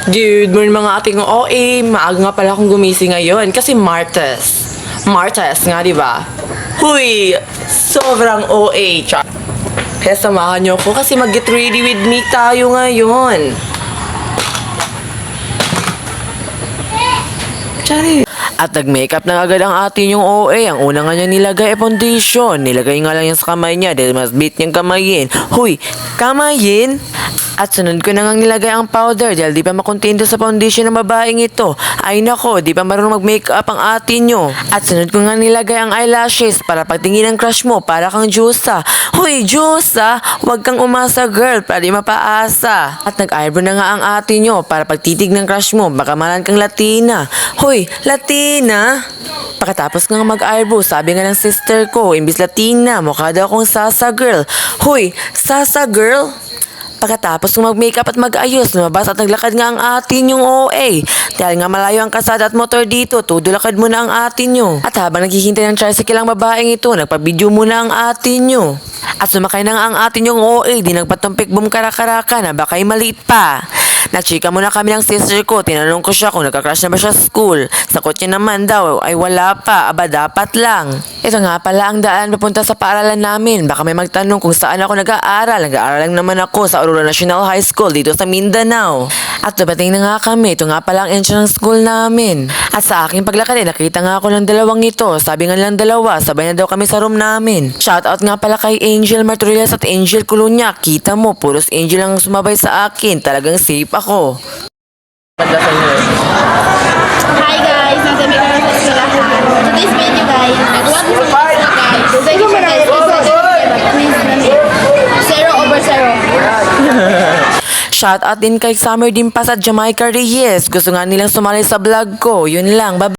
Dude, mga ating OA, maaga nga pala akong gumising ngayon kasi Martes. Martes nga, di ba? Huy, sobrang OA, char. Kaya samahan niyo ko kasi mag-get ready with me tayo ngayon. Chari. At nag-makeup na agad ang atin yung OA. Ang una nga niya nilagay ay foundation. Nilagay nga lang yan sa kamay niya dahil mas bit niyang kamayin. Huy, kamayin? At sunod ko na nga nilagay ang powder dahil di pa makontento sa foundation ng babaeng ito. Ay nako, di pa marunong mag-makeup ang atin nyo. At sunod ko nga nilagay ang eyelashes para pagtingin ng crush mo para kang Jusa. Huy, Jusa, huwag kang umasa girl para di mapaasa. At nag-eyebrow na nga ang atin nyo para pagtitig ng crush mo baka malan kang Latina. Huy, Latina? Pagkatapos nga mag-eyebrow, sabi nga ng sister ko, imbis Latina, mukha daw akong Sasa girl. Huy, Sasa girl? Pagkatapos ng mag-makeup at mag-ayos, lumabas at naglakad nga ang atin yung OA. Dahil nga malayo ang kasada at motor dito, tudulakad muna ang atin nyo. At habang naghihintay ng tricycle ang babaeng ito, nagpa-video muna ang atin nyo. At sumakay na nga ang atin yung OA, di nagpatumpik boom karakaraka na baka'y maliit pa. Nachika muna kami ng sister ko, tinanong ko siya kung nagka-crush na ba siya sa school. Sagot niya naman daw, ay wala pa, aba dapat lang. Ito nga pala ang daan papunta sa paaralan namin. Baka may magtanong kung saan ako nag-aaral. Nag-aaral lang naman ako sa Aurora National High School dito sa Mindanao. At dumating na nga kami, ito nga pala ang entrance ng school namin. At sa aking paglakad nakita nga ako ng dalawang ito. Sabi nga nilang dalawa, sabay na daw kami sa room namin. Shoutout nga pala kay Angel Martorias at Angel Colunya. Kita mo, puros Angel ang sumabay sa akin. Talagang safe ako. Hi guys! Nasa may kami sa eskwelahan. Today's video guys. What is the guys? Today's video guys. Quiz namin. 0/0. Shoutout din kay Summer Dimpas at Jamaica Reyes. Gusto nga nilang sumali sa vlog ko. Yun lang. Bye.